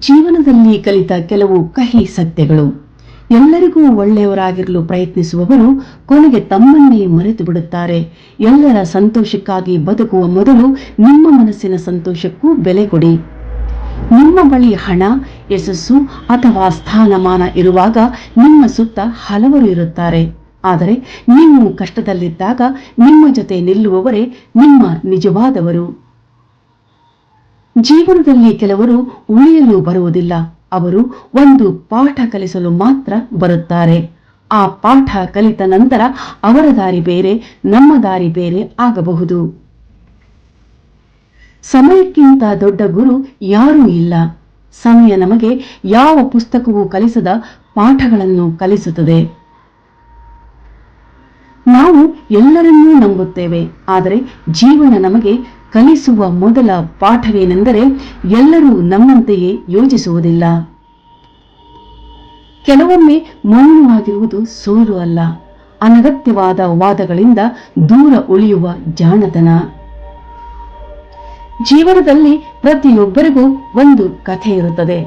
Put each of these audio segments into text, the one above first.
ಜೀವನದಲ್ಲಿ ಕಲಿತ ಕೆಲವು ಕಹಿ ಸತ್ಯಗಳು. ಎಲ್ಲರಿಗೂ ಒಳ್ಳೆಯವರಾಗಿರಲು ಪ್ರಯತ್ನಿಸುವವರು ಕೊನೆಗೆ ತಮ್ಮನ್ನೇ ಮರೆತು ಬಿಡುತ್ತಾರೆ. ಎಲ್ಲರ ಸಂತೋಷಕ್ಕಾಗಿ ಬದುಕುವ ಮೊದಲು ನಿಮ್ಮ ಮನಸ್ಸಿನ ಸಂತೋಷಕ್ಕೂ ಬೆಲೆ ಕೊಡಿ. ನಿಮ್ಮ ಬಳಿ ಹಣ, ಯಶಸ್ಸು ಅಥವಾ ಸ್ಥಾನಮಾನ ಇರುವಾಗ ನಿಮ್ಮ ಸುತ್ತ ಹಲವರು ಇರುತ್ತಾರೆ. ಆದರೆ ನೀವು ಕಷ್ಟದಲ್ಲಿದ್ದಾಗ ನಿಮ್ಮ ಜೊತೆ ನಿಲ್ಲುವವರೇ ನಿಮ್ಮ ನಿಜವಾದವರು. ಜೀವನದಲ್ಲಿ ಕೆಲವರು ಉಳಿಯಲು ಬರುವುದಿಲ್ಲ, ಅವರು ಒಂದು ಪಾಠ ಕಲಿಸಲು ಮಾತ್ರ ಬರುತ್ತಾರೆ. ಆ ಪಾಠ ಕಲಿತ ನಂತರ ಅವರ ದಾರಿ ಬೇರೆ, ನಮ್ಮ ದಾರಿ ಬೇರೆ ಆಗಬಹುದು. ಸಮಯಕ್ಕಿಂತ ದೊಡ್ಡ ಗುರು ಯಾರೂ ಇಲ್ಲ. ಸಮಯ ನಮಗೆ ಯಾವ ಪುಸ್ತಕವೂ ಕಲಿಸದ ಪಾಠಗಳನ್ನು ಕಲಿಸುತ್ತದೆ. ನಾವು ಎಲ್ಲರನ್ನೂ ನಂಬುತ್ತೇವೆ, ಆದರೆ ಜೀವನ ನಮಗೆ ಕಲಿಸುವ ಮೊದಲ ಪಾಠವೇನೆಂದರೆ ಎಲ್ಲರೂ ನಮ್ಮಂತೆಯೇ ಯೋಚಿಸುವುದಿಲ್ಲ. ಕೆಲವೊಮ್ಮೆ ಮೌನವಾಗಿರುವುದು ಸೋಲು ಅಲ್ಲ, ಅನಗತ್ಯವಾದ ವಾದಗಳಿಂದ ದೂರ ಉಳಿಯುವ ಜಾಣತನ. ಜೀವನದಲ್ಲಿ ಪ್ರತಿಯೊಬ್ಬರಿಗೂ ಒಂದು ಕಥೆ ಇರುತ್ತದೆ.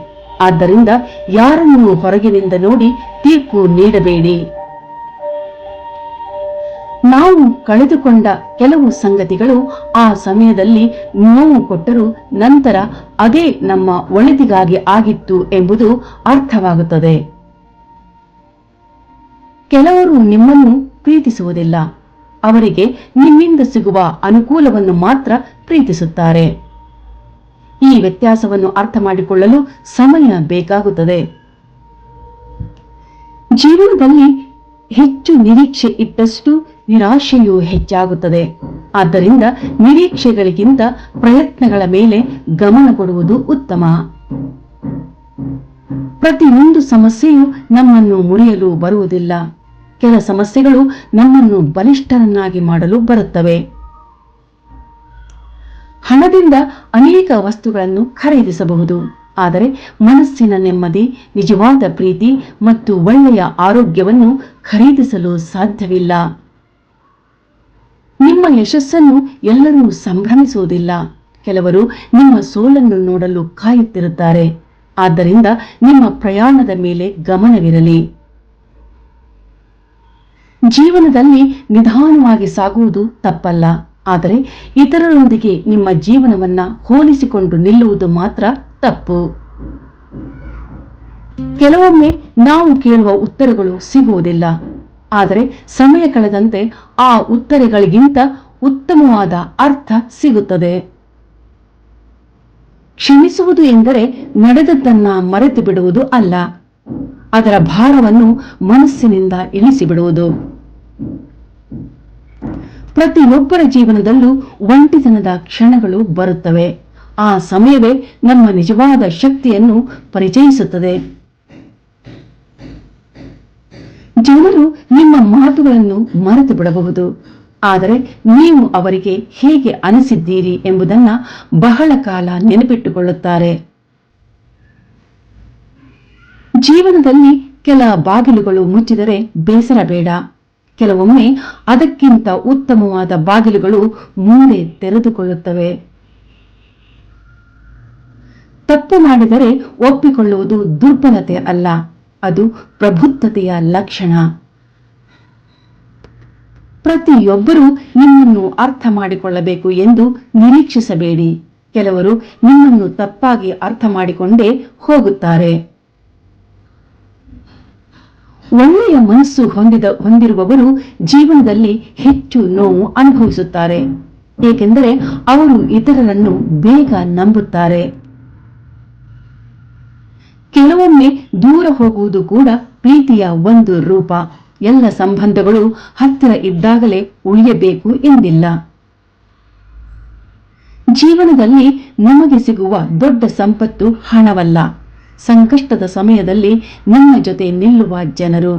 ಆದ್ದರಿಂದ ಯಾರನ್ನೂ ಹೊರಗಿನಿಂದ ನೋಡಿ ತೀರ್ಪು ನೀಡಬೇಡಿ. ನಾವು ಕಳೆದುಕೊಂಡ ಕೆಲವು ಸಂಗತಿಗಳು ಆ ಸಮಯದಲ್ಲಿ ನೋವು ಕೊಟ್ಟರೂ ನಂತರ ಅದೇ ನಮ್ಮ ಒಳಿತಿಗಾಗಿ ಆಗಿತ್ತು ಎಂಬುದು ಅರ್ಥವಾಗುತ್ತದೆ. ಕೆಲವರು ನಿಮ್ಮನ್ನು ಪ್ರೀತಿಸುವುದಿಲ್ಲ, ಅವರಿಗೆ ನಿಮ್ಮಿಂದ ಸಿಗುವ ಅನುಕೂಲವನ್ನು ಮಾತ್ರ ಪ್ರೀತಿಸುತ್ತಾರೆ. ಈ ವ್ಯತ್ಯಾಸವನ್ನು ಅರ್ಥ ಮಾಡಿಕೊಳ್ಳಲು ಸಮಯ ಬೇಕಾಗುತ್ತದೆ. ಜೀವನದಲ್ಲಿ ಹೆಚ್ಚು ನಿರೀಕ್ಷೆ ಇಟ್ಟಷ್ಟು ನಿರಾಶೆಯೂ ಹೆಚ್ಚಾಗುತ್ತದೆ. ಆದ್ದರಿಂದ ನಿರೀಕ್ಷೆಗಳಿಗಿಂತ ಪ್ರಯತ್ನಗಳ ಮೇಲೆ ಗಮನ ಕೊಡುವುದು ಉತ್ತಮ. ಪ್ರತಿಯೊಂದು ಸಮಸ್ಯೆಯು ನಮ್ಮನ್ನು ಮುರಿಯಲು ಬರುವುದಿಲ್ಲ. ಕೆಲ ಸಮಸ್ಯೆಗಳು ನಮ್ಮನ್ನು ಬಲಿಷ್ಠರನ್ನಾಗಿ ಮಾಡಲು ಬರುತ್ತವೆ. ಹಣದಿಂದ ಅನೇಕ ವಸ್ತುಗಳನ್ನು ಖರೀದಿಸಬಹುದು, ಆದರೆ ಮನಸ್ಸಿನ ನೆಮ್ಮದಿ, ನಿಜವಾದ ಪ್ರೀತಿ ಮತ್ತು ಒಳ್ಳೆಯ ಆರೋಗ್ಯವನ್ನು ಖರೀದಿಸಲು ಸಾಧ್ಯವಿಲ್ಲ. ನಿಮ್ಮ ಯಶಸ್ಸನ್ನು ಎಲ್ಲರೂ ಸಂಭ್ರಮಿಸುವುದಿಲ್ಲ. ಕೆಲವರು ನಿಮ್ಮ ಸೋಲನ್ನು ನೋಡಲು ಕಾಯುತ್ತಿರುತ್ತಾರೆ. ಆದ್ದರಿಂದ ನಿಮ್ಮ ಪ್ರಯಾಣದ ಮೇಲೆ ಗಮನವಿರಲಿ. ಜೀವನದಲ್ಲಿ ನಿಧಾನವಾಗಿ ಸಾಗುವುದು ತಪ್ಪಲ್ಲ, ಆದರೆ ಇತರರೊಂದಿಗೆ ನಿಮ್ಮ ಜೀವನವನ್ನ ಹೋಲಿಸಿಕೊಂಡು ನಿಲ್ಲುವುದು ಮಾತ್ರ ತಪ್ಪು. ಕೆಲವೊಮ್ಮೆ ನಾವು ಕೇಳುವ ಉತ್ತರಗಳು ಸಿಗುವುದಿಲ್ಲ, ಆದರೆ ಸಮಯ ಕಳೆದಂತೆ ಆ ಉತ್ತರಗಳಿಗಿಂತ ಉತ್ತಮವಾದ ಅರ್ಥ ಸಿಗುತ್ತದೆ. ಕ್ಷಮಿಸುವುದು ಎಂದರೆ ನಡೆದದ್ದನ್ನ ಮರೆತು ಬಿಡುವುದು ಅಲ್ಲ, ಅದರ ಭಾರವನ್ನು ಮನಸ್ಸಿನಿಂದ ಇಳಿಸಿಬಿಡುವುದು. ಪ್ರತಿಯೊಬ್ಬರ ಜೀವನದಲ್ಲೂ ಒಂಟಿತನದ ಕ್ಷಣಗಳು ಬರುತ್ತವೆ. ಆ ಸಮಯವೇ ನಮ್ಮ ನಿಜವಾದ ಶಕ್ತಿಯನ್ನು ಪರಿಚಯಿಸುತ್ತದೆ. ಜನರು ನಿಮ್ಮ ಮಾತುಗಳನ್ನು ಮರೆತು ಬಿಡಬಹುದು, ಆದರೆ ನೀವು ಅವರಿಗೆ ಹೇಗೆ ಅನಿಸಿದ್ದೀರಿ ಎಂಬುದನ್ನು ಬಹಳ ಕಾಲ ನೆನಪಿಟ್ಟುಕೊಳ್ಳುತ್ತಾರೆ. ಜೀವನದಲ್ಲಿ ಕೆಲ ಬಾಗಿಲುಗಳು ಮುಚ್ಚಿದರೆ ಬೇಸರ ಬೇಡ. ಕೆಲವೊಮ್ಮೆ ಅದಕ್ಕಿಂತ ಉತ್ತಮವಾದ ಬಾಗಿಲುಗಳು ಮುಂದೆ ತೆರೆದುಕೊಳ್ಳುತ್ತವೆ. ತಪ್ಪು ಮಾಡಿದರೆ ಒಪ್ಪಿಕೊಳ್ಳುವುದು ದುರ್ಬಲತೆ ಅಲ್ಲ, ಅದು ಪ್ರಬುದ್ಧತೆಯ ಲಕ್ಷಣ. ಪ್ರತಿಯೊಬ್ಬರೂ ನಿಮ್ಮನ್ನು ಅರ್ಥ ಮಾಡಿಕೊಳ್ಳಬೇಕು ಎಂದು ನಿರೀಕ್ಷಿಸಬೇಡಿ. ಕೆಲವರು ನಿಮ್ಮನ್ನು ತಪ್ಪಾಗಿ ಅರ್ಥ ಮಾಡಿಕೊಂಡೇ ಹೋಗುತ್ತಾರೆ. ಒಳ್ಳೆಯ ಮನಸ್ಸು ಹೊಂದಿರುವವರು ಜೀವನದಲ್ಲಿ ಹೆಚ್ಚು ನೋವು ಅನುಭವಿಸುತ್ತಾರೆ, ಏಕೆಂದರೆ ಅವರು ಇತರರನ್ನು ಬೇಗ ನಂಬುತ್ತಾರೆ. ಕೆಲವೊಮ್ಮೆ ದೂರ ಹೋಗುವುದು ಕೂಡ ಪ್ರೀತಿಯ ಒಂದು ರೂಪ. ಎಲ್ಲ ಸಂಬಂಧಗಳು ಹತ್ತಿರ ಇದ್ದಾಗಲೇ ಉಳಿಯಬೇಕು ಎಂದಿಲ್ಲ. ಜೀವನದಲ್ಲಿ ನಮಗೆ ಸಿಗುವ ದೊಡ್ಡ ಸಂಪತ್ತು ಹಣವಲ್ಲ, ಸಂಕಷ್ಟದ ಸಮಯದಲ್ಲಿ ನಮ್ಮ ಜೊತೆ ನಿಲ್ಲುವ ಜನರು.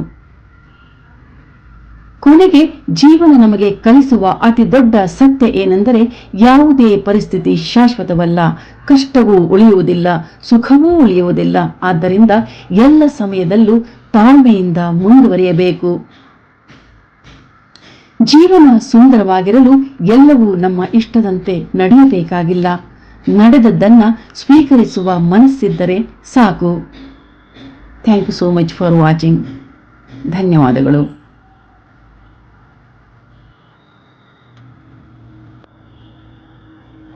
ಕೊನೆಗೆ ಜೀವನ ನಮಗೆ ಕಲಿಸುವ ಅತಿ ದೊಡ್ಡ ಸತ್ಯ ಏನೆಂದರೆ ಯಾವುದೇ ಪರಿಸ್ಥಿತಿ ಶಾಶ್ವತವಲ್ಲ. ಕಷ್ಟವೂ ಉಳಿಯುವುದಿಲ್ಲ, ಸುಖವೂ ಉಳಿಯುವುದಿಲ್ಲ. ಆದ್ದರಿಂದ ಎಲ್ಲ ಸಮಯದಲ್ಲೂ ತಾಳ್ಮೆಯಿಂದ ಮುಂದುವರಿಯಬೇಕು. ಜೀವನ ಸುಂದರವಾಗಿರಲು ಎಲ್ಲವೂ ನಮ್ಮ ಇಷ್ಟದಂತೆ ನಡೆಯಬೇಕಾಗಿಲ್ಲ. ನಡೆದದ್ದನ್ನು ಸ್ವೀಕರಿಸುವ ಮನಸ್ಸಿದ್ದರೆ ಸಾಕು. Thank you so much for watching. ಧನ್ಯವಾದಗಳು.